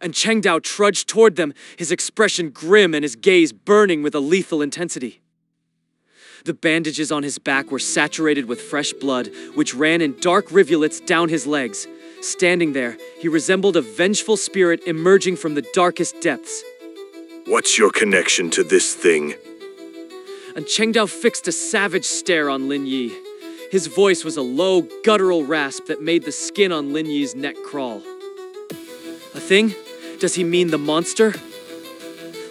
and Cheng Dao trudged toward them, his expression grim and his gaze burning with a lethal intensity. The bandages on his back were saturated with fresh blood, which ran in dark rivulets down his legs. Standing there, he resembled a vengeful spirit emerging from the darkest depths. What's your connection to this thing? And Cheng Dao fixed a savage stare on Lin Yi. His voice was a low, guttural rasp that made the skin on Lin Yi's neck crawl. A thing? Does he mean the monster?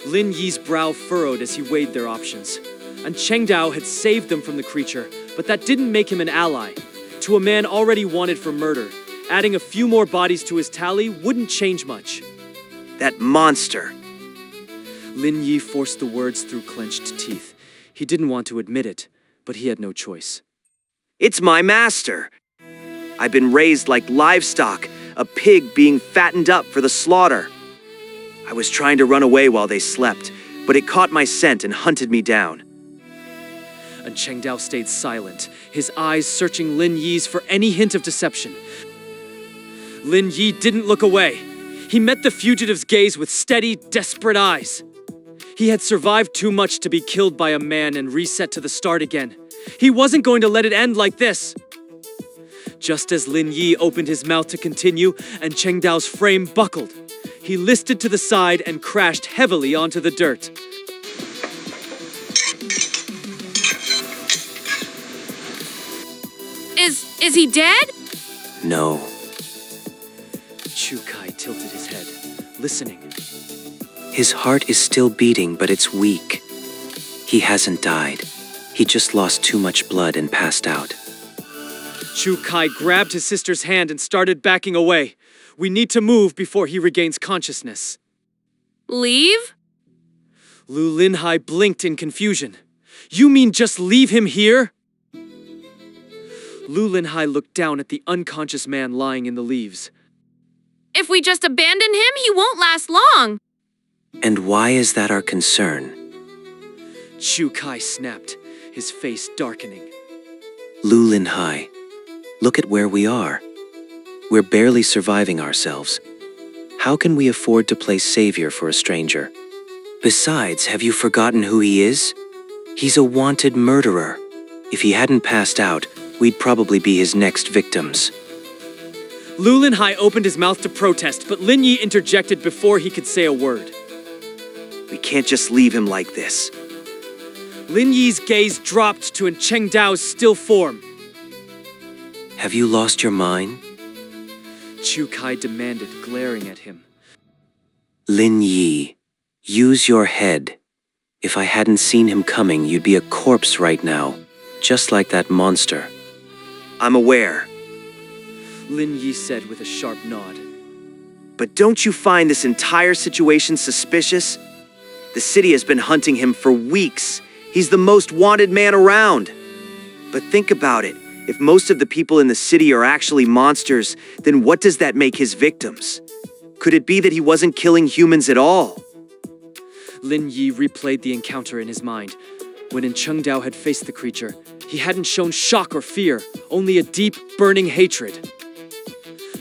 Lin Yi's brow furrowed as he weighed their options. And Cheng Dao had saved them from the creature, but that didn't make him an ally. To a man already wanted for murder, adding a few more bodies to his tally wouldn't change much. That monster! Lin Yi forced the words through clenched teeth. He didn't want to admit it, but he had no choice. It's my master! I've been raised like livestock, a pig being fattened up for the slaughter. I was trying to run away while they slept, but it caught my scent and hunted me down. And Cheng Dao stayed silent, his eyes searching Lin Yi's for any hint of deception. Lin Yi didn't look away. He met the fugitive's gaze with steady, desperate eyes. He had survived too much to be killed by a man and reset to the start again. He wasn't going to let it end like this. Just as Lin Yi opened his mouth to continue and Cheng Dao's frame buckled, he listed to the side and crashed heavily onto the dirt. Is he dead? No. Chu Kai tilted his head, listening. His heart is still beating, but it's weak. He hasn't died. He just lost too much blood and passed out. Chu Kai grabbed his sister's hand and started backing away. We need to move before he regains consciousness. Leave? Lu Linhai blinked in confusion. You mean just leave him here? Lu Linhai looked down at the unconscious man lying in the leaves. If we just abandon him, he won't last long. And why is that our concern? Chu Kai snapped, his face darkening. Lu Linhai, look at where we are. We're barely surviving ourselves. How can we afford to play savior for a stranger? Besides, have you forgotten who he is? He's a wanted murderer. If he hadn't passed out, we'd probably be his next victims. Lu Linhai opened his mouth to protest, but Lin Yi interjected before he could say a word. We can't just leave him like this. Lin Yi's gaze dropped to Cheng Dao's still form. Have you lost your mind? Chu Kai demanded, glaring at him. Lin Yi, use your head. If I hadn't seen him coming, you'd be a corpse right now, just like that monster. I'm aware. Lin Yi said with a sharp nod. But don't you find this entire situation suspicious? The city has been hunting him for weeks. He's the most wanted man around. But think about it. If most of the people in the city are actually monsters, then what does that make his victims? Could it be that he wasn't killing humans at all? Lin Yi replayed the encounter in his mind. When Cheng Dao had faced the creature, he hadn't shown shock or fear, only a deep, burning hatred.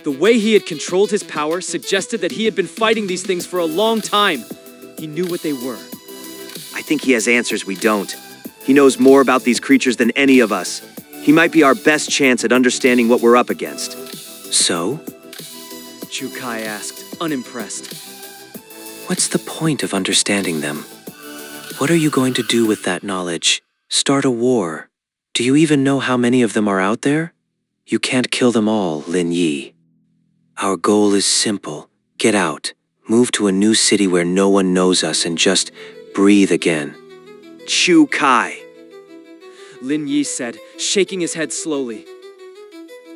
The way he had controlled his power suggested that he had been fighting these things for a long time. He knew what they were. I think he has answers we don't. He knows more about these creatures than any of us. He might be our best chance at understanding what we're up against. So? Chu Kai asked, unimpressed. What's the point of understanding them? What are you going to do with that knowledge? Start a war? Do you even know how many of them are out there? You can't kill them all, Lin Yi. Our goal is simple. Get out. Move to a new city where no one knows us and just breathe again. Chu Kai. Lin Yi said, shaking his head slowly.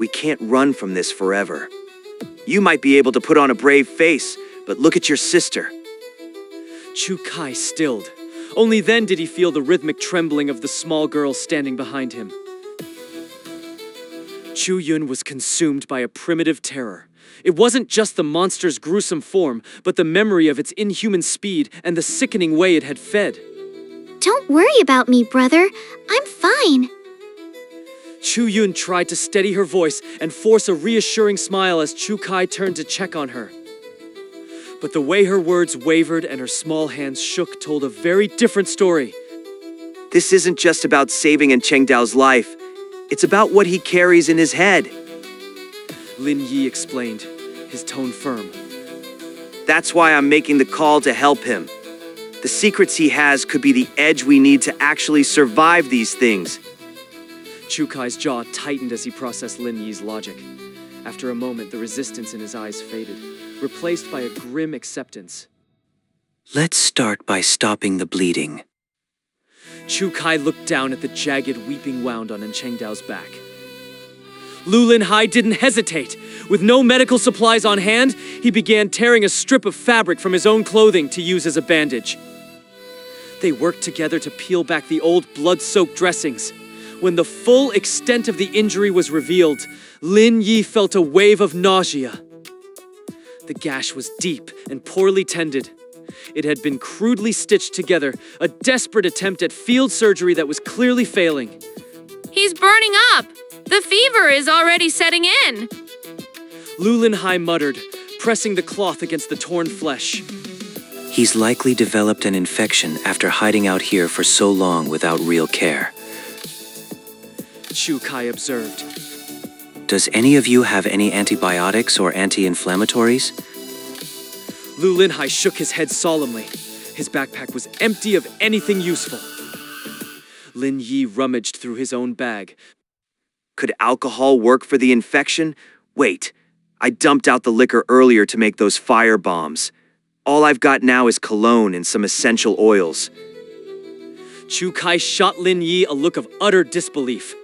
We can't run from this forever. You might be able to put on a brave face, but look at your sister. Chu Kai stilled. Only then did he feel the rhythmic trembling of the small girl standing behind him. Chu Yun was consumed by a primitive terror. It wasn't just the monster's gruesome form, but the memory of its inhuman speed and the sickening way it had fed. Don't worry about me, brother. I'm fine. Chu Yun tried to steady her voice and force a reassuring smile as Chu Kai turned to check on her. But the way her words wavered and her small hands shook told a very different story. This isn't just about saving Chengdao's life. It's about what he carries in his head. Lin Yi explained, his tone firm. That's why I'm making the call to help him. The secrets he has could be the edge we need to actually survive these things. Chu Kai's jaw tightened as he processed Lin Yi's logic. After a moment, the resistance in his eyes faded, replaced by a grim acceptance. Let's start by stopping the bleeding. Chu Kai looked down at the jagged weeping wound on Chengdao's back. Lu Lin Hai didn't hesitate. With no medical supplies on hand, he began tearing a strip of fabric from his own clothing to use as a bandage. They worked together to peel back the old blood-soaked dressings. When the full extent of the injury was revealed, Lin Yi felt a wave of nausea. The gash was deep and poorly tended. It had been crudely stitched together, a desperate attempt at field surgery that was clearly failing. He's burning up. The fever is already setting in. Lu Lin Hai muttered, pressing the cloth against the torn flesh. He's likely developed an infection after hiding out here for so long without real care. Chu Kai observed. Does any of you have any antibiotics or anti-inflammatories? Lu Lin Hai shook his head solemnly. His backpack was empty of anything useful. Lin Yi rummaged through his own bag. Could alcohol work for the infection? Wait, I dumped out the liquor earlier to make those fire bombs. All I've got now is cologne and some essential oils. Chu Kai shot Lin Yi a look of utter disbelief.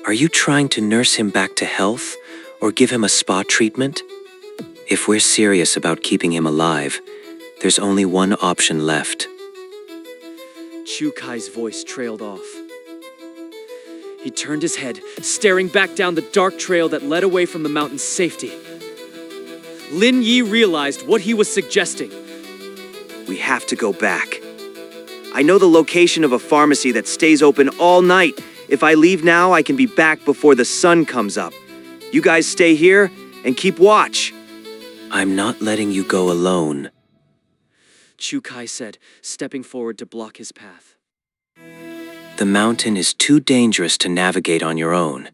Are you trying to nurse him back to health or give him a spa treatment? If we're serious about keeping him alive, there's only one option left. Chu Kai's voice trailed off. He turned his head, staring back down the dark trail that led away from the mountain's safety. Lin Yi realized what he was suggesting. We have to go back. I know the location of a pharmacy that stays open all night. If I leave now, I can be back before the sun comes up. You guys stay here and keep watch. I'm not letting you go alone. Chu Kai said, stepping forward to block his path. The mountain is too dangerous to navigate on your own.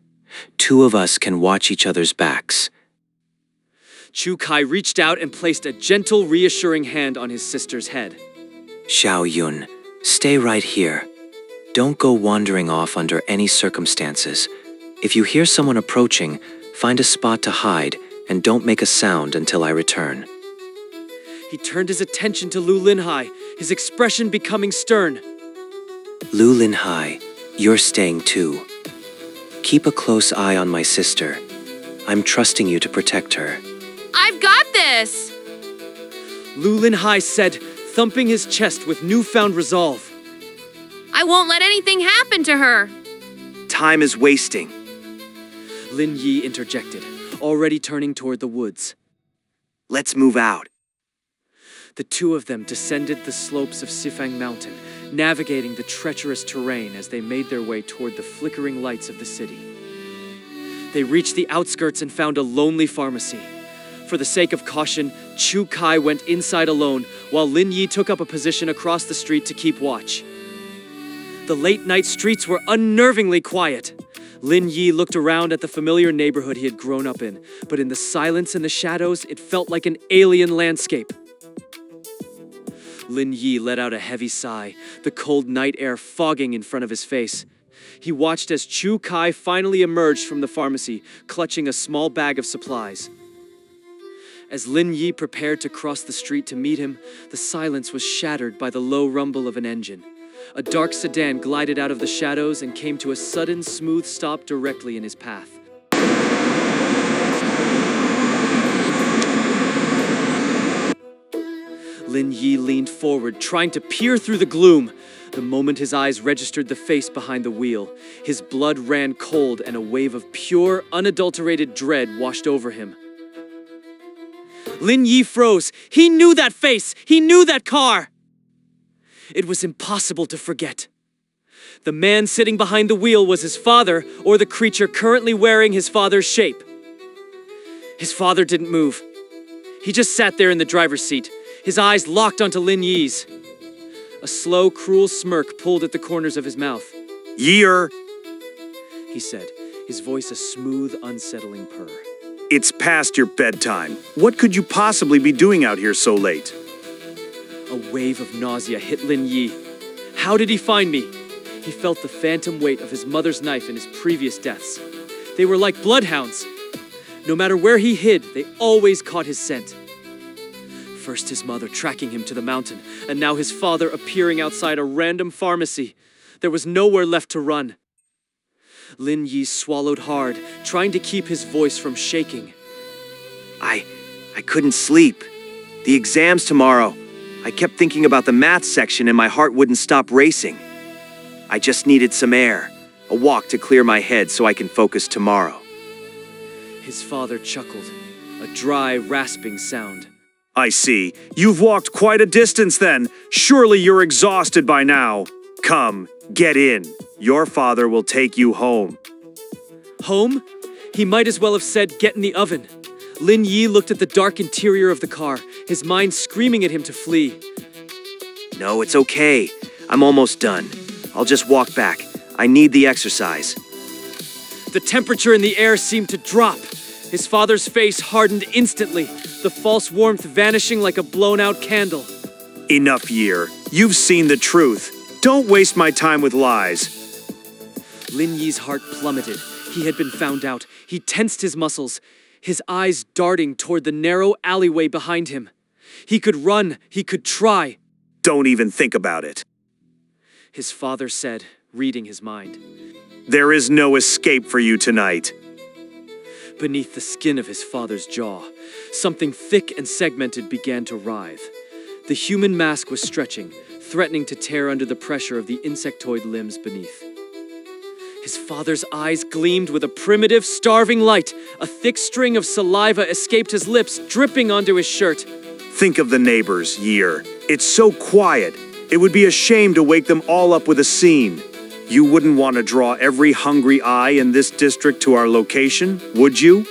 Two of us can watch each other's backs. Chu Kai reached out and placed a gentle, reassuring hand on his sister's head. Xiao Yun, stay right here. Don't go wandering off under any circumstances. If you hear someone approaching, find a spot to hide and don't make a sound until I return. He turned his attention to Lu Lin Hai, his expression becoming stern. Lu Lin Hai, you're staying too. Keep a close eye on my sister. I'm trusting you to protect her. I've got this. Lu Lin Hai said, thumping his chest with newfound resolve. I won't let anything happen to her. Time is wasting. Lin Yi interjected, already turning toward the woods. Let's move out. The two of them descended the slopes of Sifang Mountain, navigating the treacherous terrain as they made their way toward the flickering lights of the city. They reached the outskirts and found a lonely pharmacy. For the sake of caution, Chu Kai went inside alone, while Lin Yi took up a position across the street to keep watch. The late-night streets were unnervingly quiet. Lin Yi looked around at the familiar neighborhood he had grown up in, but in the silence and the shadows, it felt like an alien landscape. Lin Yi let out a heavy sigh, the cold night air fogging in front of his face. He watched as Chu Kai finally emerged from the pharmacy, clutching a small bag of supplies. As Lin Yi prepared to cross the street to meet him, the silence was shattered by the low rumble of an engine. A dark sedan glided out of the shadows and came to a sudden, smooth stop directly in his path. Lin Yi leaned forward, trying to peer through the gloom. The moment his eyes registered the face behind the wheel, his blood ran cold and a wave of pure, unadulterated dread washed over him. Lin Yi froze. He knew that face! He knew that car! It was impossible to forget. The man sitting behind the wheel was his father, or the creature currently wearing his father's shape. His father didn't move. He just sat there in the driver's seat, his eyes locked onto Lin Yi's. A slow, cruel smirk pulled at the corners of his mouth. Year, He said, his voice a smooth, unsettling purr. it's past your bedtime. What could you possibly be doing out here so late? A wave of nausea hit Lin Yi. How did he find me? He felt the phantom weight of his mother's knife in his previous deaths. They were like bloodhounds. No matter where he hid, they always caught his scent. First his mother tracking him to the mountain, and now his father appearing outside a random pharmacy. There was nowhere left to run. Lin Yi swallowed hard, trying to keep his voice from shaking. I couldn't sleep. The exam's tomorrow. I kept thinking about the math section and my heart wouldn't stop racing. I just needed some air, a walk to clear my head so I can focus tomorrow. His father chuckled, a dry, rasping sound. I see. You've walked quite a distance then. Surely you're exhausted by now. Come, get in. Your father will take you home. Home? He might as well have said, get in the oven. Lin Yi looked at the dark interior of the car, his mind screaming at him to flee. No, it's okay. I'm almost done. I'll just walk back. I need the exercise. The temperature in the air seemed to drop. His father's face hardened instantly, the false warmth vanishing like a blown-out candle. Enough, Year. You've seen the truth. Don't waste my time with lies. Lin Yi's heart plummeted. He had been found out. He tensed his muscles, his eyes darting toward the narrow alleyway behind him. He could run, he could try. Don't even think about it. His father said, reading his mind. There is no escape for you tonight. Beneath the skin of his father's jaw, something thick and segmented began to writhe. The human mask was stretching, threatening to tear under the pressure of the insectoid limbs beneath. His father's eyes gleamed with a primitive, starving light. A thick string of saliva escaped his lips, dripping onto his shirt. Think of the neighbors, Year. It's so quiet. It would be a shame to wake them all up with a scene. You wouldn't want to draw every hungry eye in this district to our location, would you?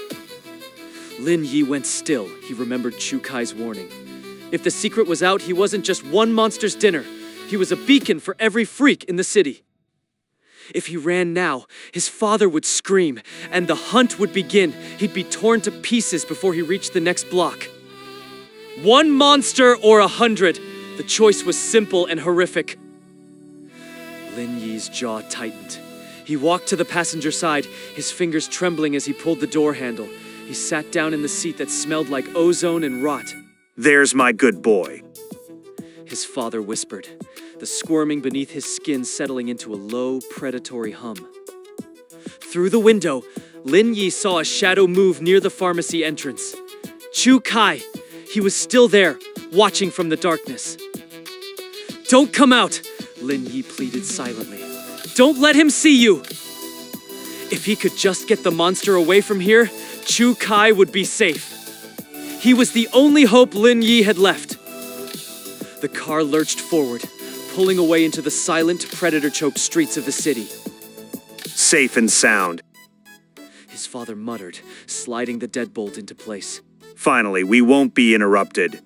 Lin Yi went still. He remembered Chu Kai's warning. If the secret was out, he wasn't just one monster's dinner. He was a beacon for every freak in the city. If he ran now, his father would scream, and the hunt would begin. He'd be torn to pieces before he reached the next block. 1 monster or 100. The choice was simple and horrific. Lin Yi's jaw tightened. He walked to the passenger side, his fingers trembling as he pulled the door handle. He sat down in the seat that smelled like ozone and rot. There's my good boy. His father whispered, the squirming beneath his skin settling into a low, predatory hum. Through the window, Lin Yi saw a shadow move near the pharmacy entrance. Chu Kai. He was still there, watching from the darkness. Don't come out, Lin Yi pleaded silently. Don't let him see you. If he could just get the monster away from here, Chu Kai would be safe. He was the only hope Lin Yi had left. The car lurched forward, pulling away into the silent, predator-choked streets of the city. Safe and sound. His father muttered, sliding the deadbolt into place. Finally, we won't be interrupted.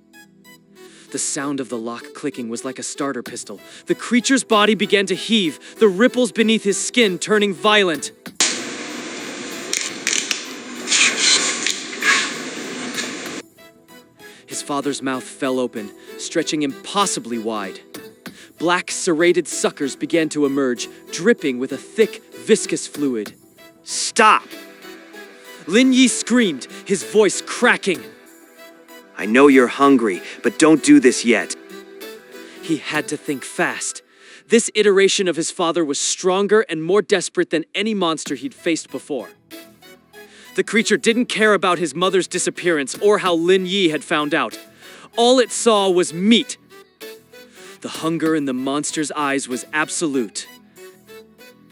The sound of the lock clicking was like a starter pistol. The creature's body began to heave, the ripples beneath his skin turning violent. His father's mouth fell open, stretching impossibly wide. Black, serrated suckers began to emerge, dripping with a thick, viscous fluid. Stop! Lin Yi screamed, his voice cracking. I know you're hungry, but don't do this yet. He had to think fast. This iteration of his father was stronger and more desperate than any monster he'd faced before. The creature didn't care about his mother's disappearance or how Lin Yi had found out. All it saw was meat. The hunger in the monster's eyes was absolute.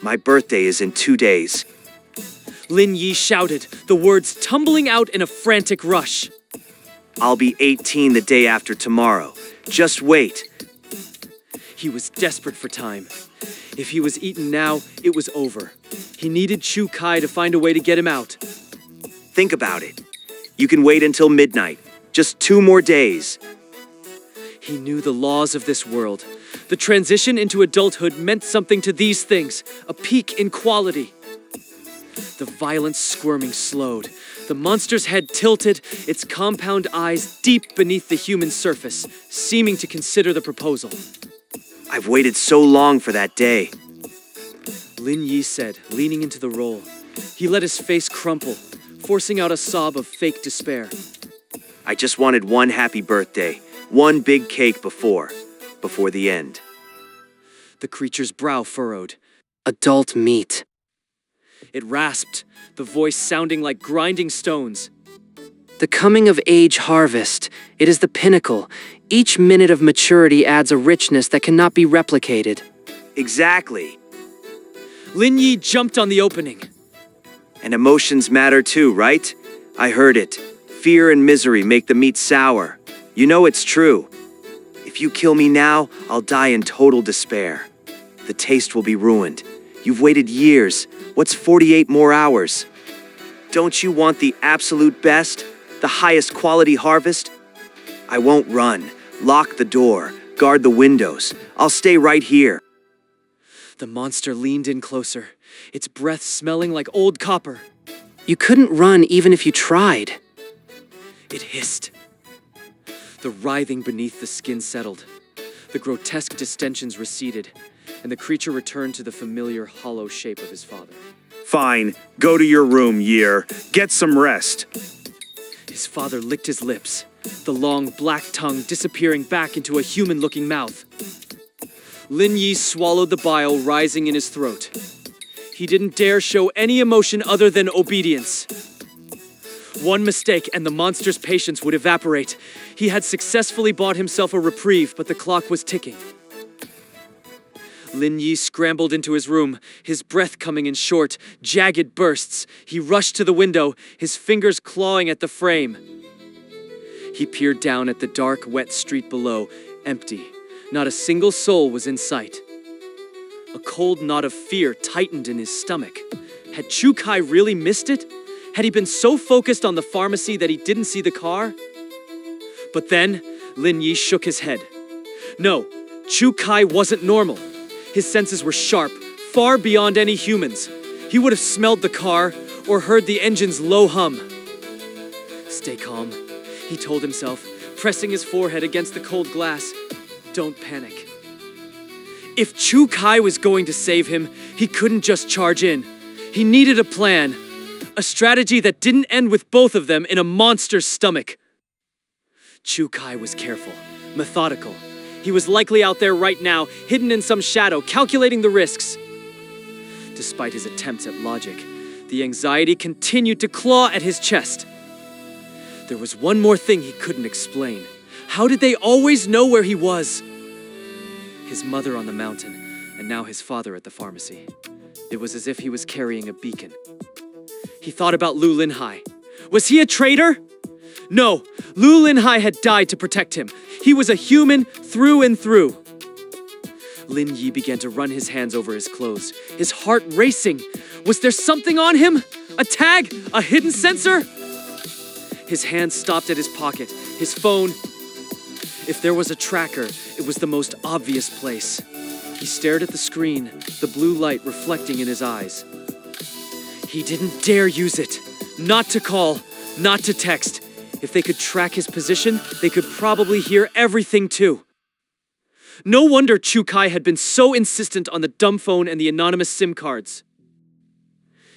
My birthday is in 2 days. Lin Yi shouted, the words tumbling out in a frantic rush. I'll be 18 the day after tomorrow. Just wait. He was desperate for time. If he was eaten now, it was over. He needed Chu Kai to find a way to get him out. Think about it. You can wait until midnight. Just 2 more days. He knew the laws of this world. The transition into adulthood meant something to these things, a peak in quality. The violent squirming slowed. The monster's head tilted, its compound eyes deep beneath the human surface, seeming to consider the proposal. I've waited so long for that day. Lin Yi said, leaning into the role. He let his face crumple, forcing out a sob of fake despair. I just wanted one happy birthday, one big cake before the end. The creature's brow furrowed. Adult meat. It rasped, the voice sounding like grinding stones. The coming of age harvest. It is the pinnacle. Each minute of maturity adds a richness that cannot be replicated. Exactly. Lin Yi jumped on the opening. And emotions matter too, right? I heard it. Fear and misery make the meat sour. You know it's true. If you kill me now, I'll die in total despair. The taste will be ruined. You've waited years. What's 48 more hours? Don't you want the absolute best? The highest quality harvest? I won't run. Lock the door. Guard the windows. I'll stay right here. The monster leaned in closer, its breath smelling like old copper. You couldn't run even if you tried. It hissed. The writhing beneath the skin settled. The grotesque distensions receded, and the creature returned to the familiar hollow shape of his father. Fine, go to your room, Year. Get some rest. His father licked his lips, the long black tongue disappearing back into a human-looking mouth. Lin Yi swallowed the bile rising in his throat. He didn't dare show any emotion other than obedience. One mistake and the monster's patience would evaporate. He had successfully bought himself a reprieve, but the clock was ticking. Lin Yi scrambled into his room, his breath coming in short, jagged bursts. He rushed to the window, his fingers clawing at the frame. He peered down at the dark, wet street below, empty. Not a single soul was in sight. A cold knot of fear tightened in his stomach. Had Chu Kai really missed it? Had he been so focused on the pharmacy that he didn't see the car? But then, Lin Yi shook his head. No, Chu Kai wasn't normal. His senses were sharp, far beyond any human's. He would have smelled the car or heard the engine's low hum. Stay calm, he told himself, pressing his forehead against the cold glass. Don't panic. If Chu Kai was going to save him, he couldn't just charge in. He needed a plan. A strategy that didn't end with both of them in a monster's stomach. Chu Kai was careful, methodical. He was likely out there right now, hidden in some shadow, calculating the risks. Despite his attempts at logic, the anxiety continued to claw at his chest. There was one more thing he couldn't explain. How did they always know where he was? His mother on the mountain, and now his father at the pharmacy. It was as if he was carrying a beacon. He thought about Lu Linhai. Was he a traitor? No, Lu Linhai had died to protect him. He was a human through and through. Lin Yi began to run his hands over his clothes, his heart racing. Was there something on him? A tag? A hidden sensor? His hand stopped at his pocket, his phone. If there was a tracker, it was the most obvious place. He stared at the screen, the blue light reflecting in his eyes. He didn't dare use it. Not to call, not to text. If they could track his position, they could probably hear everything too. No wonder Chu Kai had been so insistent on the dumb phone and the anonymous SIM cards.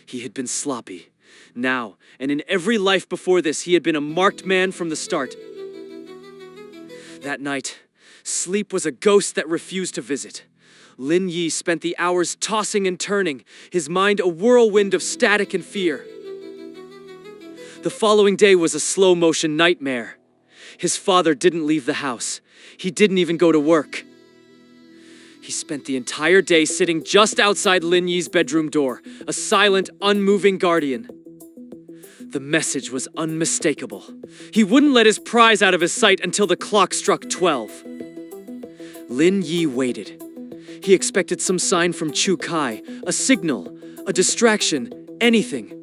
He had been sloppy. Now, and in every life before this, he had been a marked man from the start. That night, sleep was a ghost that refused to visit. Lin Yi spent the hours tossing and turning, his mind a whirlwind of static and fear. The following day was a slow-motion nightmare. His father didn't leave the house. He didn't even go to work. He spent the entire day sitting just outside Lin Yi's bedroom door, a silent, unmoving guardian. The message was unmistakable. He wouldn't let his prize out of his sight until the clock struck 12. Lin Yi waited. He expected some sign from Chu Kai, a signal, a distraction, anything.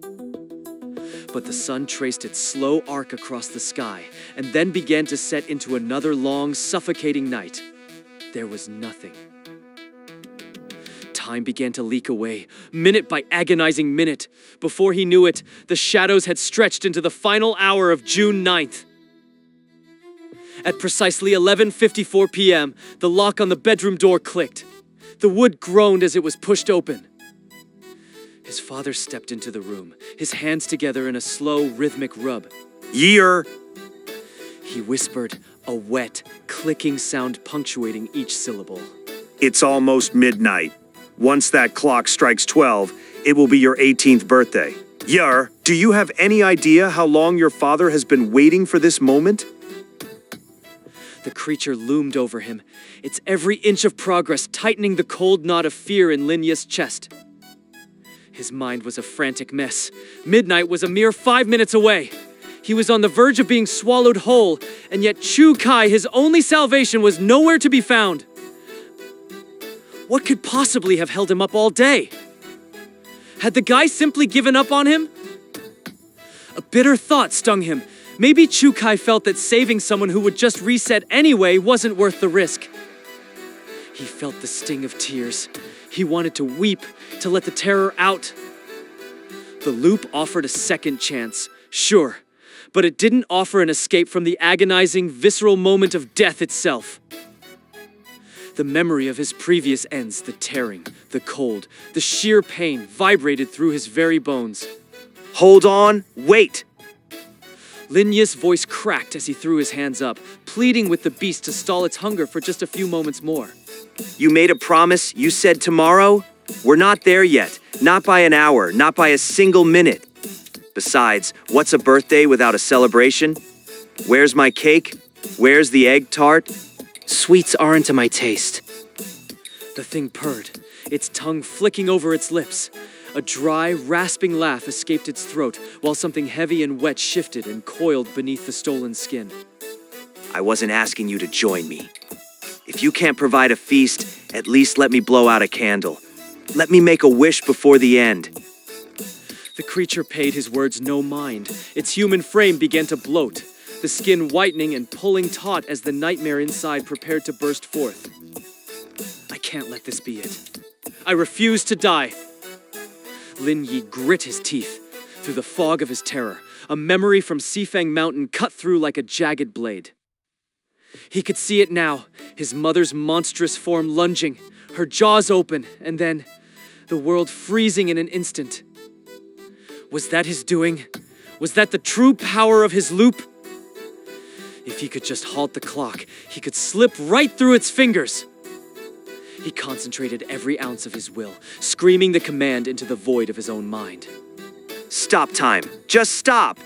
But the sun traced its slow arc across the sky and then began to set into another long, suffocating night. There was nothing. Time began to leak away, minute by agonizing minute. Before he knew it, the shadows had stretched into the final hour of June 9th. At precisely 11:54 p.m., the lock on the bedroom door clicked. The wood groaned as it was pushed open. His father stepped into the room, his hands together in a slow, rhythmic rub. Year. He whispered, a wet, clicking sound punctuating each syllable. It's almost midnight. Once that clock strikes 12, it will be your 18th birthday. Year, do you have any idea how long your father has been waiting for this moment? The creature loomed over him, its every inch of progress tightening the cold knot of fear in Lin Yi's chest. His mind was a frantic mess. Midnight was a mere 5 minutes away. He was on the verge of being swallowed whole, and yet Chu Kai, his only salvation, was nowhere to be found. What could possibly have held him up all day? Had the guy simply given up on him? A bitter thought stung him. Maybe Chu Kai felt that saving someone who would just reset anyway wasn't worth the risk. He felt the sting of tears. He wanted to weep, to let the terror out. The loop offered a second chance, sure, but it didn't offer an escape from the agonizing, visceral moment of death itself. The memory of his previous ends, the tearing, the cold, the sheer pain vibrated through his very bones. Hold on, wait! Lin Yi's voice cracked as he threw his hands up, pleading with the beast to stall its hunger for just a few moments more. You made a promise, you said tomorrow? We're not there yet, not by an hour, not by a single minute. Besides, what's a birthday without a celebration? Where's my cake? Where's the egg tart? Sweets aren't to my taste. The thing purred, its tongue flicking over its lips. A dry, rasping laugh escaped its throat, while something heavy and wet shifted and coiled beneath the stolen skin. I wasn't asking you to join me. If you can't provide a feast, at least let me blow out a candle. Let me make a wish before the end. The creature paid his words no mind. Its human frame began to bloat, the skin whitening and pulling taut as the nightmare inside prepared to burst forth. I can't let this be it. I refuse to die. Lin Yi grit his teeth. Through the fog of his terror, a memory from Sifang Mountain cut through like a jagged blade. He could see it now, his mother's monstrous form lunging, her jaws open, and then the world freezing in an instant. Was that his doing? Was that the true power of his loop? If he could just halt the clock, he could slip right through its fingers. He concentrated every ounce of his will, screaming the command into the void of his own mind. Stop time. Just stop.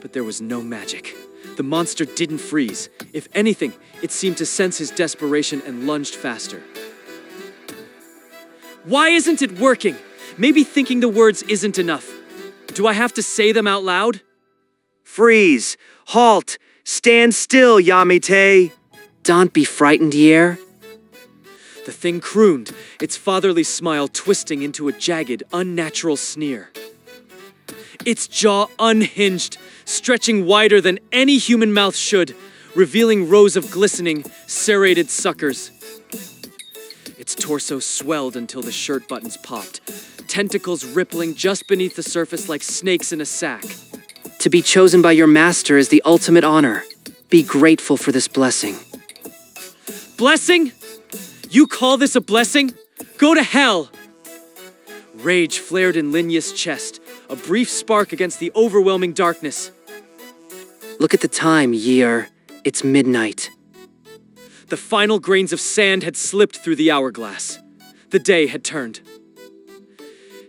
But there was no magic. The monster didn't freeze. If anything, it seemed to sense his desperation and lunged faster. Why isn't it working? Maybe thinking the words isn't enough. Do I have to say them out loud? Freeze. Halt. Stand still, Yamite. Don't be frightened, Yer. The thing crooned, its fatherly smile twisting into a jagged, unnatural sneer. Its jaw unhinged, stretching wider than any human mouth should, revealing rows of glistening, serrated suckers. Its torso swelled until the shirt buttons popped, tentacles rippling just beneath the surface like snakes in a sack. To be chosen by your master is the ultimate honor. Be grateful for this blessing. Blessing? You call this a blessing? Go to hell! Rage flared in Lin Yi's chest, a brief spark against the overwhelming darkness. Look at the time, Yer. It's midnight. The final grains of sand had slipped through the hourglass. The day had turned.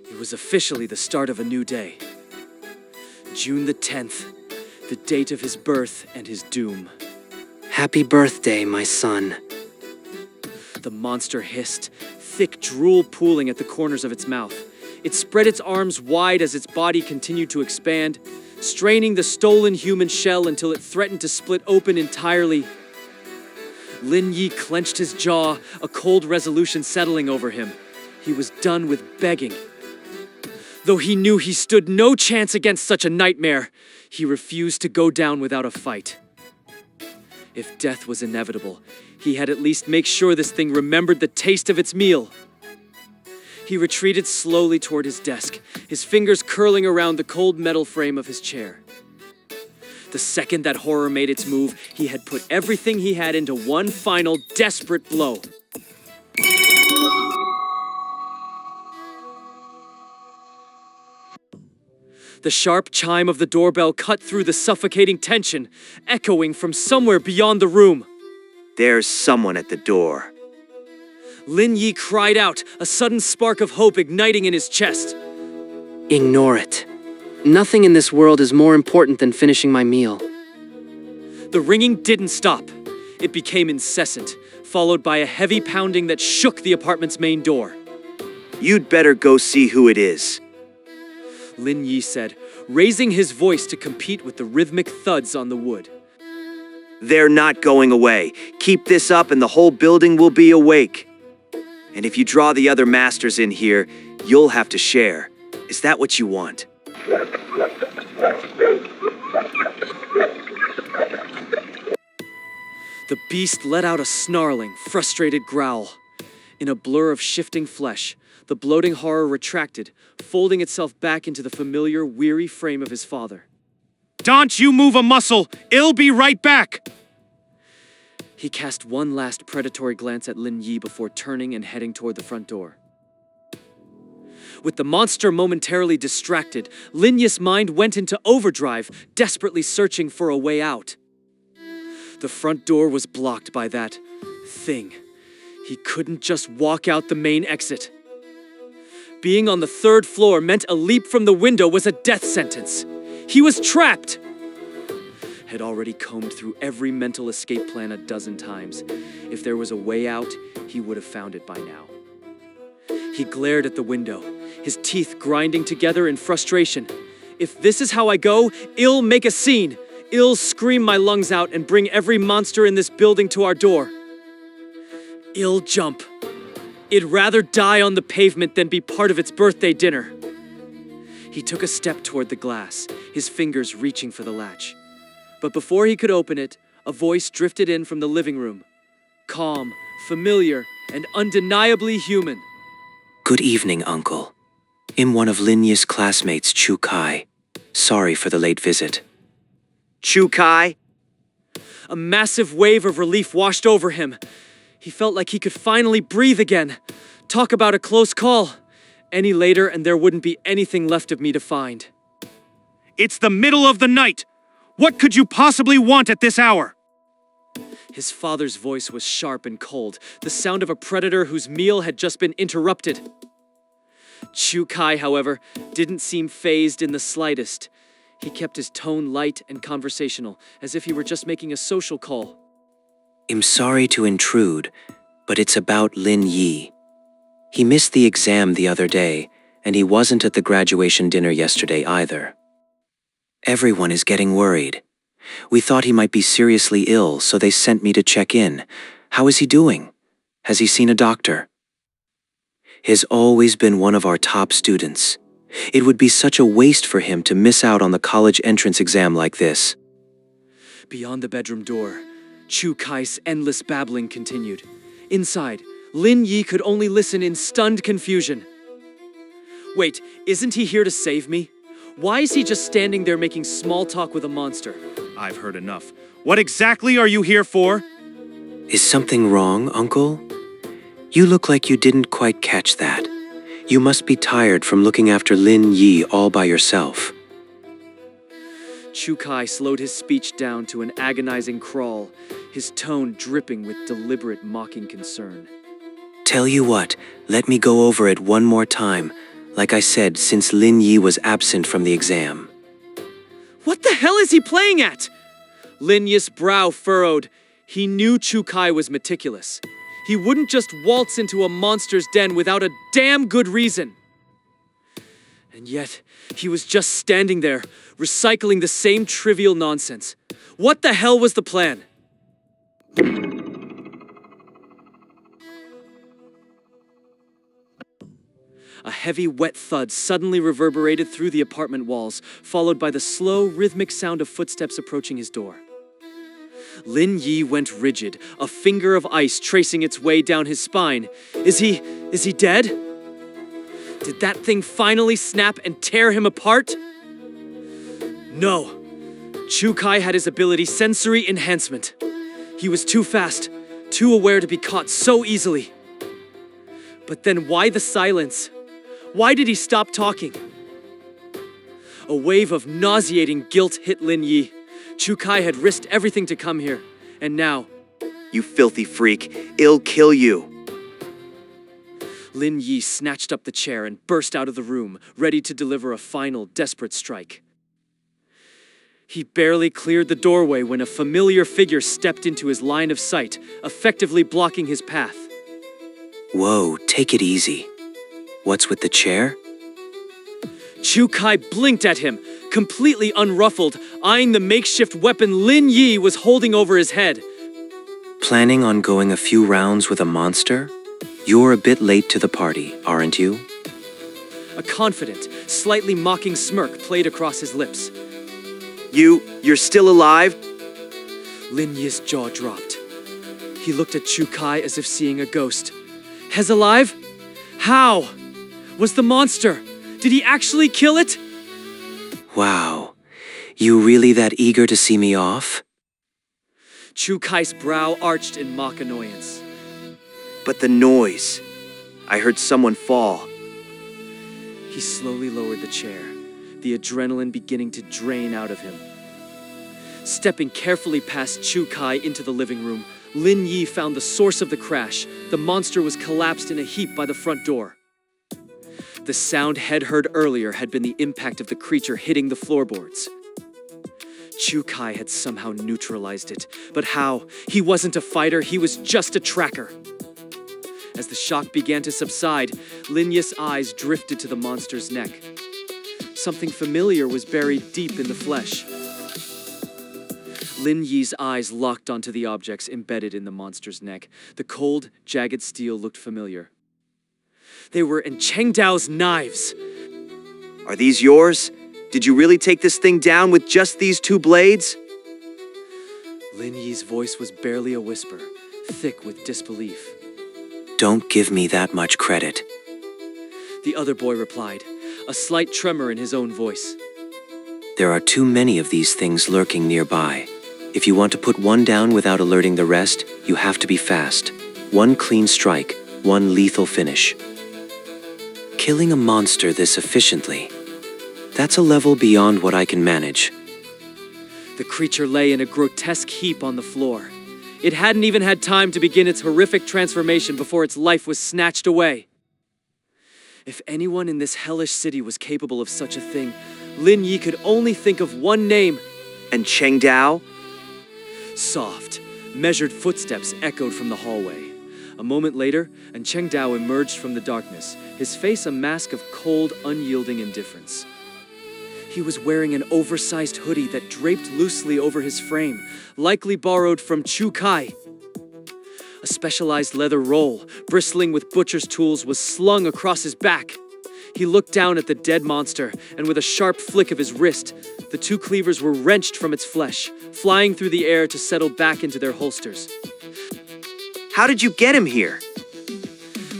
It was officially the start of a new day. June the 10th, the date of his birth and his doom. Happy birthday, my son. The monster hissed, thick drool pooling at the corners of its mouth. It spread its arms wide as its body continued to expand, straining the stolen human shell until it threatened to split open entirely. Lin Yi clenched his jaw, a cold resolution settling over him. He was done with begging. Though he knew he stood no chance against such a nightmare, he refused to go down without a fight. If death was inevitable, he had at least make sure this thing remembered the taste of its meal. He retreated slowly toward his desk, his fingers curling around the cold metal frame of his chair. The second that horror made its move, he had put everything he had into one final, desperate blow. The sharp chime of the doorbell cut through the suffocating tension, echoing from somewhere beyond the room. There's someone at the door. Lin Yi cried out, a sudden spark of hope igniting in his chest. Ignore it. Nothing in this world is more important than finishing my meal. The ringing didn't stop. It became incessant, followed by a heavy pounding that shook the apartment's main door. You'd better go see who it is. Lin Yi said, raising his voice to compete with the rhythmic thuds on the wood. They're not going away. Keep this up and the whole building will be awake. And if you draw the other masters in here, you'll have to share. Is that what you want? The beast let out a snarling, frustrated growl. In a blur of shifting flesh, the bloating horror retracted, folding itself back into the familiar, weary frame of his father. Don't you move a muscle! I'll be right back! He cast one last predatory glance at Lin Yi before turning and heading toward the front door. With the monster momentarily distracted, Lin Yi's mind went into overdrive, desperately searching for a way out. The front door was blocked by that thing. He couldn't just walk out the main exit. Being on the third floor meant a leap from the window was a death sentence. He was trapped! Had already combed through every mental escape plan a dozen times. If there was a way out, he would have found it by now. He glared at the window, his teeth grinding together in frustration. If this is how I go, I'll make a scene. I'll scream my lungs out and bring every monster in this building to our door. I'll jump. I'd rather die on the pavement than be part of its birthday dinner. He took a step toward the glass, his fingers reaching for the latch. But before he could open it, a voice drifted in from the living room. Calm, familiar, and undeniably human. Good evening, Uncle. I'm one of Lin Yi's classmates, Chu Kai. Sorry for the late visit. Chu Kai? A massive wave of relief washed over him. He felt like he could finally breathe again. Talk about a close call. Any later and there wouldn't be anything left of me to find. It's the middle of the night! What could you possibly want at this hour? His father's voice was sharp and cold, the sound of a predator whose meal had just been interrupted. Chu Kai, however, didn't seem fazed in the slightest. He kept his tone light and conversational, as if he were just making a social call. I'm sorry to intrude, but it's about Lin Yi. He missed the exam the other day, and he wasn't at the graduation dinner yesterday either. Everyone is getting worried. We thought he might be seriously ill, so they sent me to check in. How is he doing? Has he seen a doctor? He's always been one of our top students. It would be such a waste for him to miss out on the college entrance exam like this. Beyond the bedroom door, Chu Kai's endless babbling continued. Inside, Lin Yi could only listen in stunned confusion. Wait, isn't he here to save me? Why is he just standing there making small talk with a monster? I've heard enough. What exactly are you here for? Is something wrong, Uncle? You look like you didn't quite catch that. You must be tired from looking after Lin Yi all by yourself. Chu Kai slowed his speech down to an agonizing crawl, his tone dripping with deliberate mocking concern. Tell you what, let me go over it one more time. Like I said, since Lin Yi was absent from the exam. What the hell is he playing at? Lin Yi's brow furrowed. He knew Chu Kai was meticulous. He wouldn't just waltz into a monster's den without a damn good reason. And yet, he was just standing there, recycling the same trivial nonsense. What the hell was the plan? A heavy, wet thud suddenly reverberated through the apartment walls, followed by the slow, rhythmic sound of footsteps approaching his door. Lin Yi went rigid, a finger of ice tracing its way down his spine. Is he dead? Did that thing finally snap and tear him apart? No. Chu Kai had his ability sensory enhancement. He was too fast, too aware to be caught so easily. But then why the silence? Why did he stop talking? A wave of nauseating guilt hit Lin Yi. Chu Kai had risked everything to come here, and now... You filthy freak, it'll kill you. Lin Yi snatched up the chair and burst out of the room, ready to deliver a final, desperate strike. He barely cleared the doorway when a familiar figure stepped into his line of sight, effectively blocking his path. Whoa, take it easy. What's with the chair? Chu Kai blinked at him, completely unruffled, eyeing the makeshift weapon Lin Yi was holding over his head. Planning on going a few rounds with a monster? You're a bit late to the party, aren't you? A confident, slightly mocking smirk played across his lips. You're still alive? Lin Yi's jaw dropped. He looked at Chu Kai as if seeing a ghost. Hez alive? How? Was the monster? Did he actually kill it? Wow. You really that eager to see me off? Chu Kai's brow arched in mock annoyance. But the noise. I heard someone fall. He slowly lowered the chair, the adrenaline beginning to drain out of him. Stepping carefully past Chu Kai into the living room, Lin Yi found the source of the crash. The monster was collapsed in a heap by the front door. The sound Head heard earlier had been the impact of the creature hitting the floorboards. Chu Kai had somehow neutralized it, but how? He wasn't a fighter, he was just a tracker. As the shock began to subside, Lin Yi's eyes drifted to the monster's neck. Something familiar was buried deep in the flesh. Lin Yi's eyes locked onto the objects embedded in the monster's neck. The cold, jagged steel looked familiar. They were Cheng Dao's knives. Are these yours? Did you really take this thing down with just these two blades? Lin Yi's voice was barely a whisper, thick with disbelief. Don't give me that much credit. The other boy replied, a slight tremor in his own voice. There are too many of these things lurking nearby. If you want to put one down without alerting the rest, you have to be fast. One clean strike, one lethal finish. Killing a monster this efficiently, that's a level beyond what I can manage. The creature lay in a grotesque heap on the floor. It hadn't even had time to begin its horrific transformation before its life was snatched away. If anyone in this hellish city was capable of such a thing, Lin Yi could only think of one name. And Cheng Dao? Soft, measured footsteps echoed from the hallway. A moment later, Cheng Dao emerged from the darkness, his face a mask of cold, unyielding indifference. He was wearing an oversized hoodie that draped loosely over his frame, likely borrowed from Chu Kai. A specialized leather roll, bristling with butcher's tools, was slung across his back. He looked down at the dead monster, and with a sharp flick of his wrist, the two cleavers were wrenched from its flesh, flying through the air to settle back into their holsters. How did you get him here?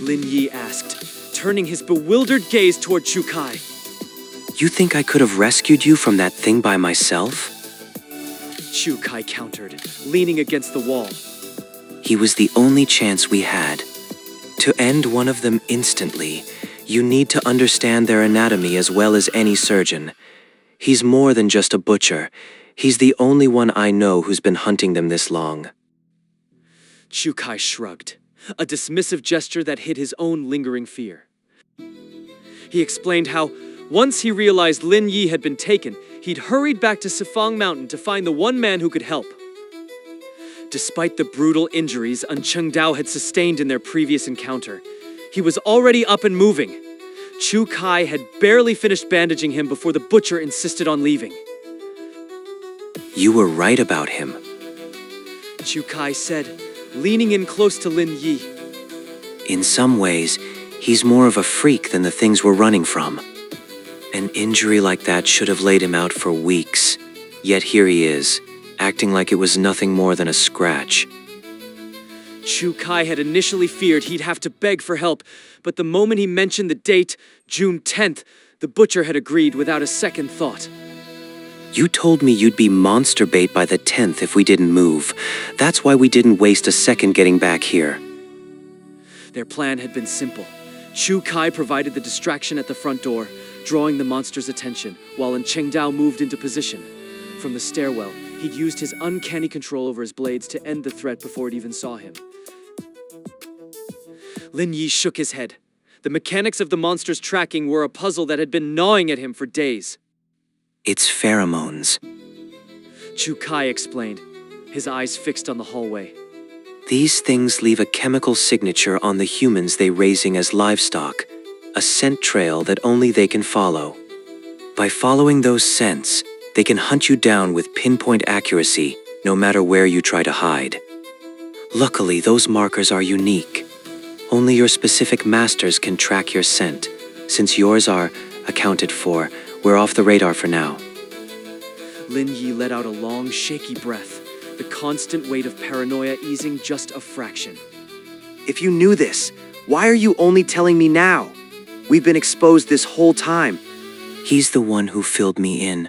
Lin Yi asked, turning his bewildered gaze toward Chu Kai. You think I could have rescued you from that thing by myself? Chu Kai countered, leaning against the wall. He was the only chance we had. To end one of them instantly, you need to understand their anatomy as well as any surgeon. He's more than just a butcher. He's the only one I know who's been hunting them this long. Chu Kai shrugged, a dismissive gesture that hid his own lingering fear. He explained how, once he realized Lin Yi had been taken, he'd hurried back to Sifang Mountain to find the one man who could help. Despite the brutal injuries Cheng Dao had sustained in their previous encounter, he was already up and moving. Chu Kai had barely finished bandaging him before the butcher insisted on leaving. You were right about him, Chu Kai said, leaning in close to Lin Yi. In some ways, He's more of a freak than the things we're running from. An injury like that should have laid him out for weeks. Yet here he is, acting like it was nothing more than a scratch. Chu Kai had initially feared he'd have to beg for help, but the moment he mentioned the date, June 10th, the butcher had agreed without a second thought. You told me you'd be monster bait by the 10th if we didn't move. That's why we didn't waste a second getting back here. Their plan had been simple. Chu Kai provided the distraction at the front door, drawing the monster's attention, while Chengdao moved into position. From the stairwell, he'd used his uncanny control over his blades to end the threat before it even saw him. Lin Yi shook his head. The mechanics of the monster's tracking were a puzzle that had been gnawing at him for days. It's pheromones. Chu Kai explained, his eyes fixed on the hallway. These things leave a chemical signature on the humans they raising as livestock, a scent trail that only they can follow. By following those scents, they can hunt you down with pinpoint accuracy, no matter where you try to hide. Luckily, those markers are unique. Only your specific masters can track your scent. Since yours are accounted for, we're off the radar for now. Lin Yi let out a long, shaky breath, the constant weight of paranoia easing just a fraction. If you knew this, why are you only telling me now? We've been exposed this whole time. He's the one who filled me in.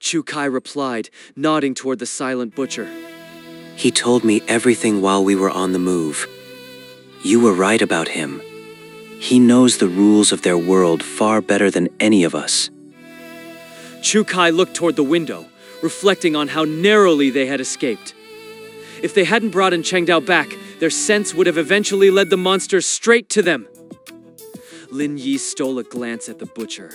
Chu Kai replied, nodding toward the silent butcher. He told me everything while we were on the move. You were right about him. He knows the rules of their world far better than any of us. Chu Kai looked toward the window, reflecting on how narrowly they had escaped. If they hadn't brought Chengdao back, their scents would have eventually led the monster straight to them. Lin Yi stole a glance at the butcher.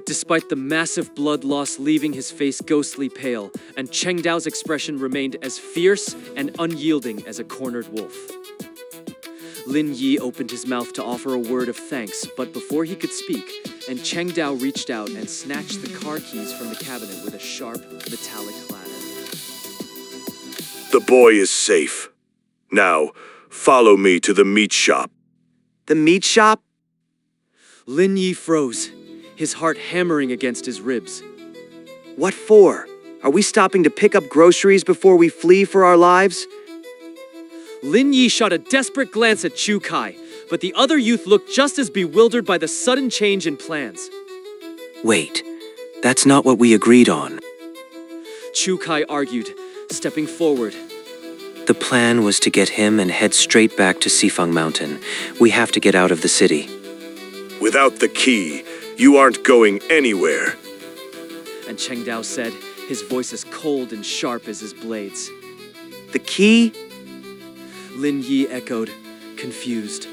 Despite the massive blood loss leaving his face ghostly pale, and Chengdao's expression remained as fierce and unyielding as a cornered wolf. Lin Yi opened his mouth to offer a word of thanks, but before he could speak, Chengdao reached out and snatched the car keys from the cabinet with a sharp, metallic clatter. The boy is safe. Now, follow me to the meat shop. The meat shop? Lin Yi froze, his heart hammering against his ribs. What for? Are we stopping to pick up groceries before we flee for our lives? Lin Yi shot a desperate glance at Chu Kai, but the other youth looked just as bewildered by the sudden change in plans. Wait, that's not what we agreed on. Chu Kai argued, stepping forward. The plan was to get him and head straight back to Sifang Mountain. We have to get out of the city. Without the key, you aren't going anywhere. And Chengdao said, his voice as cold and sharp as his blades. The key? Lin Yi echoed, confused.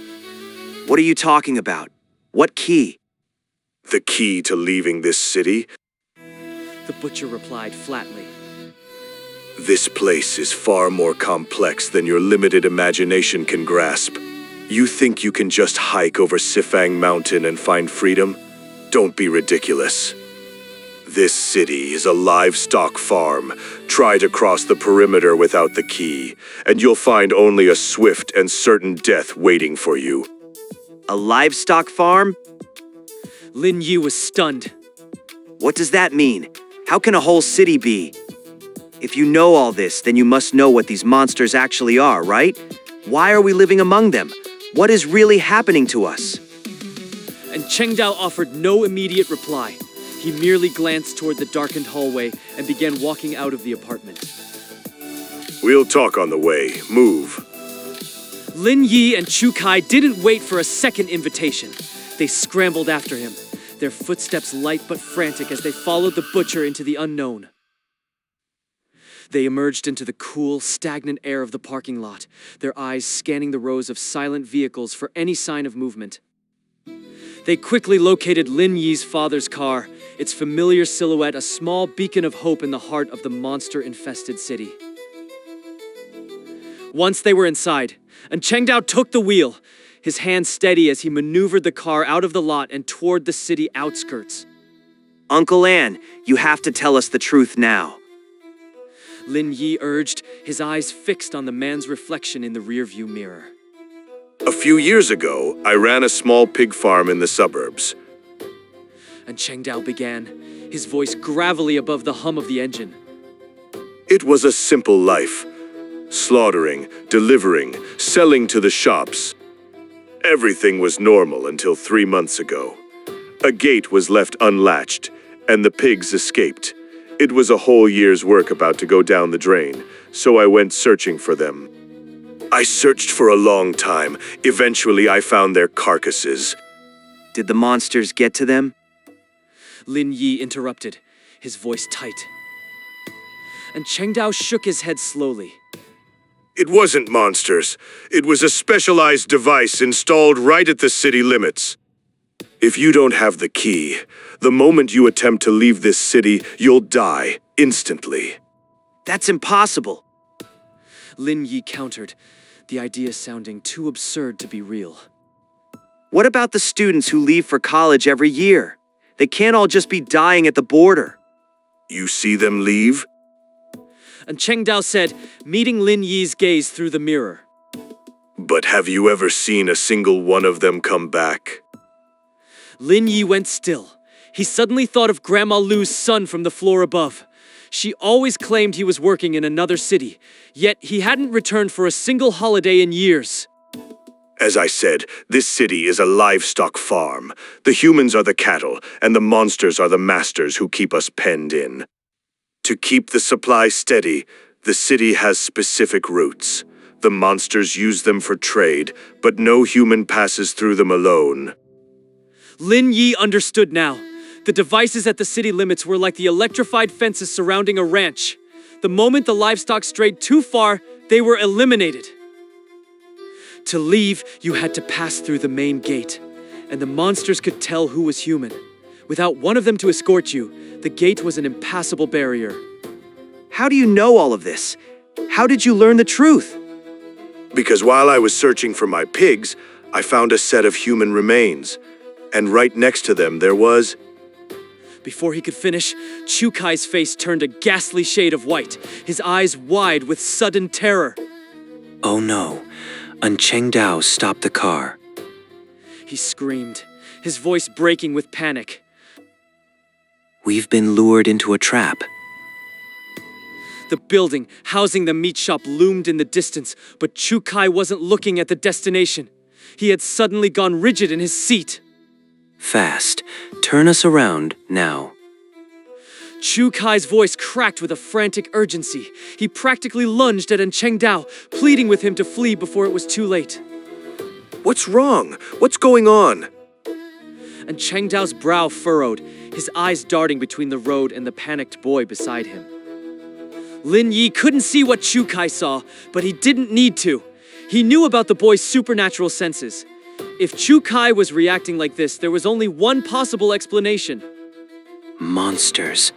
What are you talking about? What key? The key to leaving this city? The butcher replied flatly. This place is far more complex than your limited imagination can grasp. You think you can just hike over Sifang Mountain and find freedom? Don't be ridiculous. This city is a livestock farm. Try to cross the perimeter without the key, and you'll find only a swift and certain death waiting for you. A livestock farm? Lin Yi was stunned. What does that mean? How can a whole city be? If you know all this, then you must know what these monsters actually are, right? Why are we living among them? What is really happening to us? And Chengdao offered no immediate reply. He merely glanced toward the darkened hallway and began walking out of the apartment. We'll talk on the way. Move. Lin Yi and Chu Kai didn't wait for a second invitation. They scrambled after him, their footsteps light but frantic as they followed the butcher into the unknown. They emerged into the cool, stagnant air of the parking lot, their eyes scanning the rows of silent vehicles for any sign of movement. They quickly located Lin Yi's father's car, its familiar silhouette a small beacon of hope in the heart of the monster-infested city. Once they were inside, and Chengdao took the wheel, his hand steady as he maneuvered the car out of the lot and toward the city outskirts. Uncle Ann, you have to tell us the truth now. Lin Yi urged, his eyes fixed on the man's reflection in the rearview mirror. A few years ago, I ran a small pig farm in the suburbs. And Cheng Dao began, his voice gravelly above the hum of the engine. It was a simple life. Slaughtering, delivering, selling to the shops. Everything was normal until 3 months ago. A gate was left unlatched, and the pigs escaped. It was a whole year's work about to go down the drain, so I went searching for them. I searched for a long time. Eventually, I found their carcasses. Did the monsters get to them? Lin Yi interrupted, his voice tight. And Cheng Dao shook his head slowly. It wasn't monsters. It was a specialized device installed right at the city limits. If you don't have the key, the moment you attempt to leave this city, you'll die instantly. That's impossible. Lin Yi countered, the idea sounding too absurd to be real. What about the students who leave for college every year? They can't all just be dying at the border. You see them leave? And Cheng Dao said, meeting Lin Yi's gaze through the mirror. But have you ever seen a single one of them come back? Lin Yi went still. He suddenly thought of Grandma Lu's son from the floor above. She always claimed he was working in another city, yet he hadn't returned for a single holiday in years. As I said, this city is a livestock farm. The humans are the cattle, and the monsters are the masters who keep us penned in. To keep the supply steady, the city has specific routes. The monsters use them for trade, but no human passes through them alone. Lin Yi understood now. The devices at the city limits were like the electrified fences surrounding a ranch. The moment the livestock strayed too far, they were eliminated. To leave, you had to pass through the main gate, and the monsters could tell who was human. Without one of them to escort you, the gate was an impassable barrier. How do you know all of this? How did you learn the truth? Because while I was searching for my pigs, I found a set of human remains. And right next to them there was... Before he could finish, Chu Kai's face turned a ghastly shade of white, his eyes wide with sudden terror. Oh no, Cheng Dao stopped the car. He screamed, his voice breaking with panic. We've been lured into a trap. The building housing the meat shop loomed in the distance, but Chu Kai wasn't looking at the destination. He had suddenly gone rigid in his seat. Fast. Turn us around, now. Chu Kai's voice cracked with a frantic urgency. He practically lunged at Cheng Dao, pleading with him to flee before it was too late. What's wrong? What's going on? And Cheng Dao's brow furrowed, his eyes darting between the road and the panicked boy beside him. Lin Yi couldn't see what Chu Kai saw, but he didn't need to. He knew about the boy's supernatural senses. If Chu Kai was reacting like this, there was only one possible explanation. Monsters.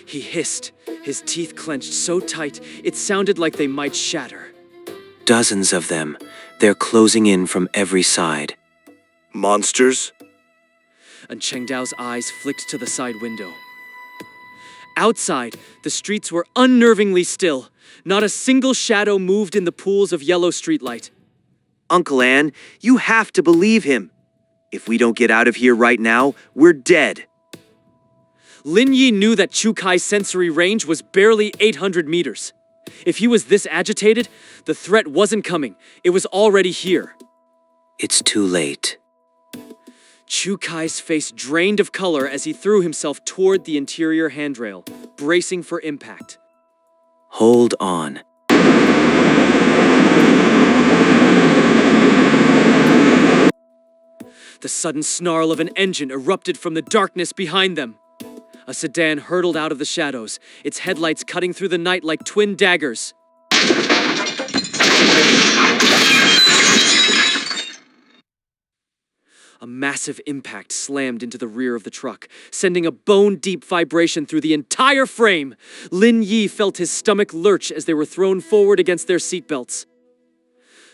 He hissed, his teeth clenched so tight it sounded like they might shatter. Dozens of them. They're closing in from every side. Monsters? And Cheng Dao's eyes flicked to the side window. Outside, the streets were unnervingly still. Not a single shadow moved in the pools of yellow streetlight. Uncle Ann, you have to believe him. If we don't get out of here right now, we're dead. Lin Yi knew that Chu Kai's sensory range was barely 800 meters. If he was this agitated, the threat wasn't coming. It was already here. It's too late. Chu Kai's face drained of color as he threw himself toward the interior handrail, bracing for impact. Hold on. The sudden snarl of an engine erupted from the darkness behind them. A sedan hurtled out of the shadows, its headlights cutting through the night like twin daggers. A massive impact slammed into the rear of the truck, sending a bone-deep vibration through the entire frame. Lin Yi felt his stomach lurch as they were thrown forward against their seatbelts.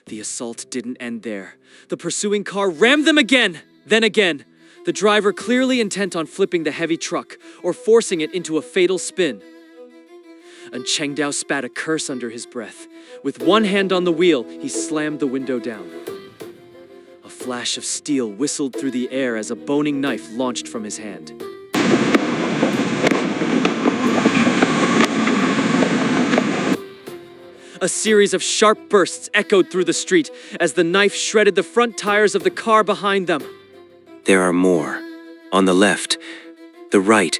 The assault didn't end there. The pursuing car rammed them again, then again, the driver clearly intent on flipping the heavy truck or forcing it into a fatal spin. And Cheng Dao spat a curse under his breath. With one hand on the wheel, he slammed the window down. A flash of steel whistled through the air as a boning knife launched from his hand. A series of sharp bursts echoed through the street as the knife shredded the front tires of the car behind them. There are more. On the left, the right,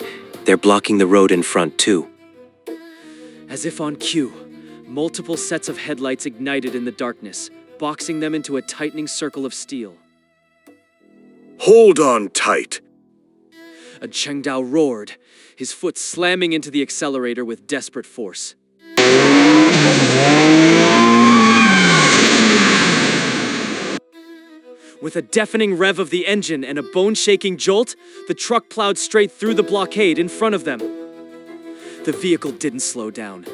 they're blocking the road in front too. As if on cue, multiple sets of headlights ignited in the darkness, boxing them into a tightening circle of steel. Hold on tight. And Cheng Dao roared, his foot slamming into the accelerator with desperate force. With a deafening rev of the engine and a bone-shaking jolt, the truck plowed straight through the blockade in front of them. The vehicle didn't slow down,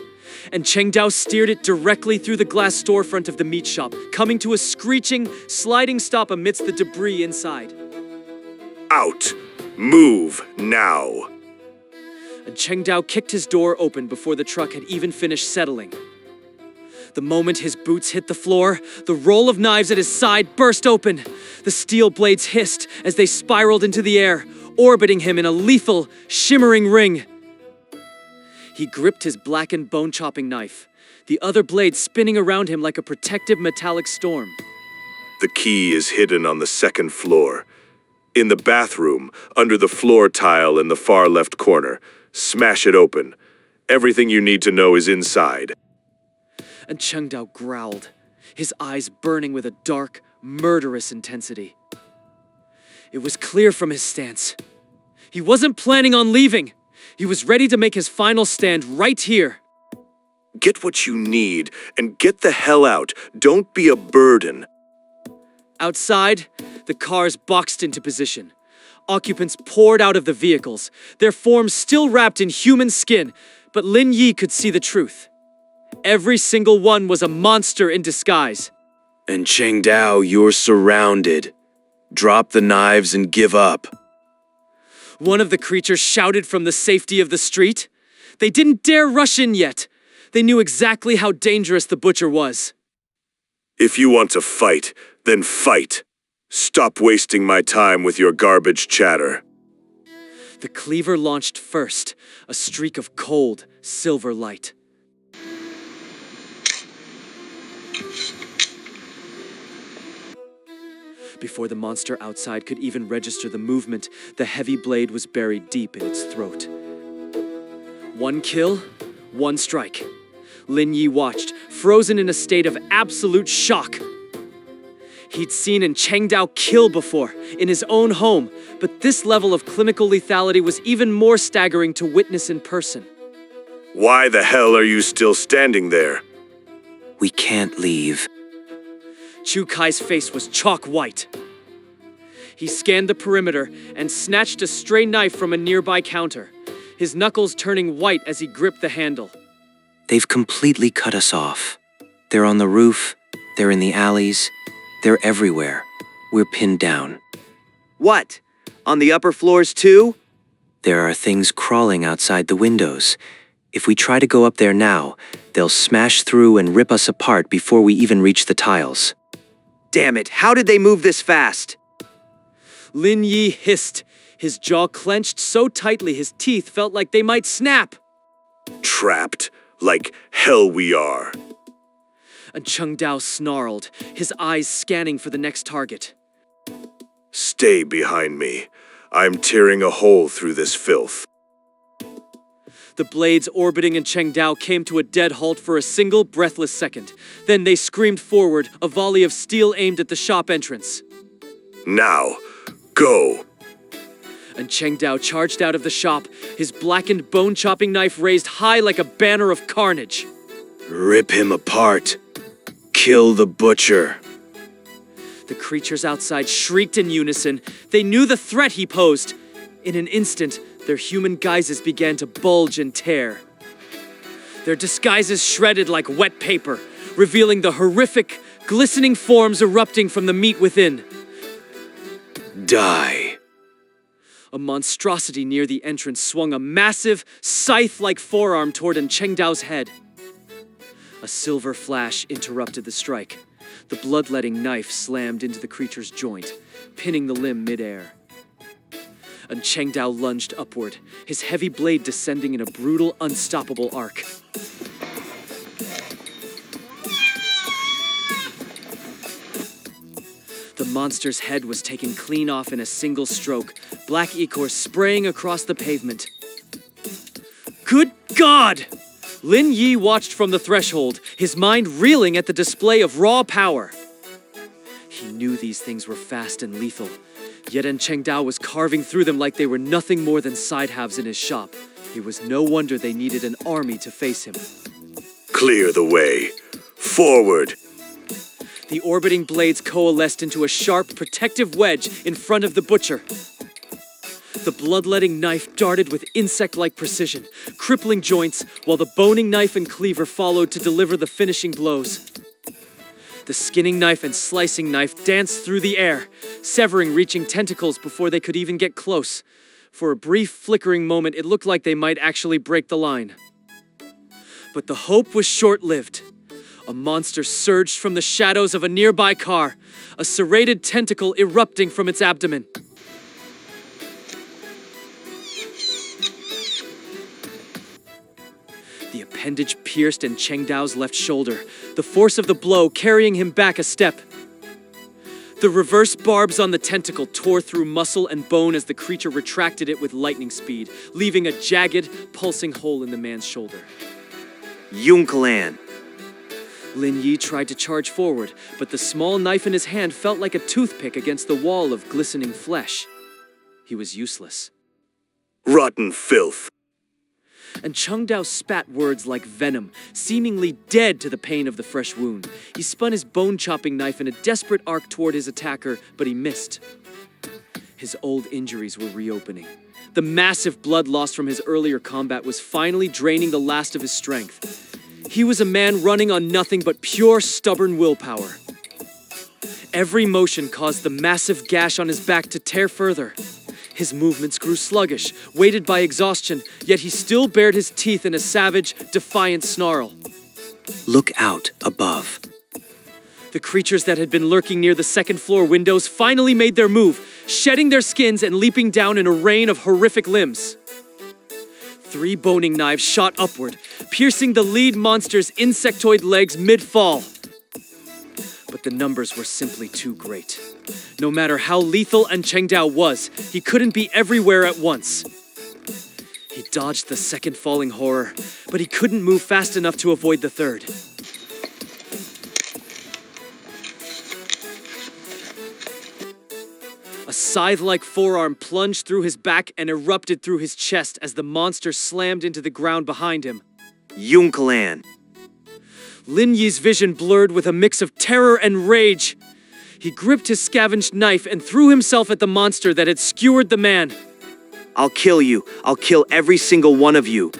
and Cheng Dao steered it directly through the glass storefront of the meat shop, coming to a screeching, sliding stop amidst the debris inside. Out. Move now. And Cheng Dao kicked his door open before the truck had even finished settling. The moment his boots hit the floor, the roll of knives at his side burst open. The steel blades hissed as they spiraled into the air, orbiting him in a lethal, shimmering ring. He gripped his blackened bone-chopping knife, the other blade spinning around him like a protective metallic storm. The key is hidden on the second floor. In the bathroom, under the floor tile in the far left corner. Smash it open. Everything you need to know is inside. And Cheng Dao growled, his eyes burning with a dark, murderous intensity. It was clear from his stance. He wasn't planning on leaving. He was ready to make his final stand right here. Get what you need and get the hell out. Don't be a burden. Outside, the cars boxed into position. Occupants poured out of the vehicles, their forms still wrapped in human skin, but Lin Yi could see the truth. Every single one was a monster in disguise. And Cheng Dao, you're surrounded. Drop the knives and give up. One of the creatures shouted from the safety of the street. They didn't dare rush in yet. They knew exactly how dangerous the butcher was. If you want to fight, then fight. Stop wasting my time with your garbage chatter. The cleaver launched first, a streak of cold, silver light. Before the monster outside could even register the movement, the heavy blade was buried deep in its throat. One kill, one strike. Lin Yi watched, frozen in a state of absolute shock. He'd seen Cheng Dao kill before, in his own home, but this level of clinical lethality was even more staggering to witness in person. Why the hell are you still standing there? We can't leave. Chu Kai's face was chalk white. He scanned the perimeter and snatched a stray knife from a nearby counter, his knuckles turning white as he gripped the handle. They've completely cut us off. They're on the roof, they're in the alleys, they're everywhere. We're pinned down. What? On the upper floors too? There are things crawling outside the windows. If we try to go up there now, they'll smash through and rip us apart before we even reach the tiles. Damn it, how did they move this fast? Lin Yi hissed, his jaw clenched so tightly his teeth felt like they might snap. Trapped, like hell we are. And Cheng Dao snarled, his eyes scanning for the next target. Stay behind me. I'm tearing a hole through this filth. The blades orbiting in Cheng Dao came to a dead halt for a single, breathless second. Then they screamed forward, a volley of steel aimed at the shop entrance. Now, go! And Cheng Dao charged out of the shop, his blackened bone-chopping knife raised high like a banner of carnage. Rip him apart. Kill the butcher. The creatures outside shrieked in unison. They knew the threat he posed. In an instant, their human guises began to bulge and tear. Their disguises shredded like wet paper, revealing the horrific, glistening forms erupting from the meat within. Die. A monstrosity near the entrance swung a massive, scythe-like forearm toward Chengdao's head. A silver flash interrupted the strike. The bloodletting knife slammed into the creature's joint, pinning the limb midair. Chengdao lunged upward, his heavy blade descending in a brutal, unstoppable arc. The monster's head was taken clean off in a single stroke, black ichor spraying across the pavement. Good God! Lin Yi watched from the threshold, his mind reeling at the display of raw power. He knew these things were fast and lethal, yet Chengdao was carving through them like they were nothing more than side halves in his shop. It was no wonder they needed an army to face him. Clear the way. Forward. The orbiting blades coalesced into a sharp, protective wedge in front of the butcher. The bloodletting knife darted with insect-like precision, crippling joints, while the boning knife and cleaver followed to deliver the finishing blows. The skinning knife and slicing knife danced through the air, severing reaching tentacles before they could even get close. For a brief, flickering moment, it looked like they might actually break the line. But the hope was short-lived. A monster surged from the shadows of a nearby car, a serrated tentacle erupting from its abdomen. The appendage pierced Chengdao's left shoulder, the force of the blow carrying him back a step. The reverse barbs on the tentacle tore through muscle and bone as the creature retracted it with lightning speed, leaving a jagged, pulsing hole in the man's shoulder. Yunkalan. Lin Yi tried to charge forward, but the small knife in his hand felt like a toothpick against the wall of glistening flesh. He was useless. Rotten filth. Chengdao spat words like venom, seemingly dead to the pain of the fresh wound. He spun his bone-chopping knife in a desperate arc toward his attacker, but he missed. His old injuries were reopening. The massive blood lost from his earlier combat was finally draining the last of his strength. He was a man running on nothing but pure, stubborn willpower. Every motion caused the massive gash on his back to tear further. His movements grew sluggish, weighted by exhaustion, yet he still bared his teeth in a savage, defiant snarl. Look out above. The creatures that had been lurking near the second-floor windows finally made their move, shedding their skins and leaping down in a rain of horrific limbs. 3 boning knives shot upward, piercing the lead monster's insectoid legs mid-fall. But the numbers were simply too great. No matter how lethal Chengdao was, he couldn't be everywhere at once. He dodged the second falling horror, but he couldn't move fast enough to avoid the third. A scythe-like forearm plunged through his back and erupted through his chest as the monster slammed into the ground behind him. Yunkalan. Lin Yi's vision blurred with a mix of terror and rage. He gripped his scavenged knife and threw himself at the monster that had skewered the man. I'll kill you. I'll kill every single one of you.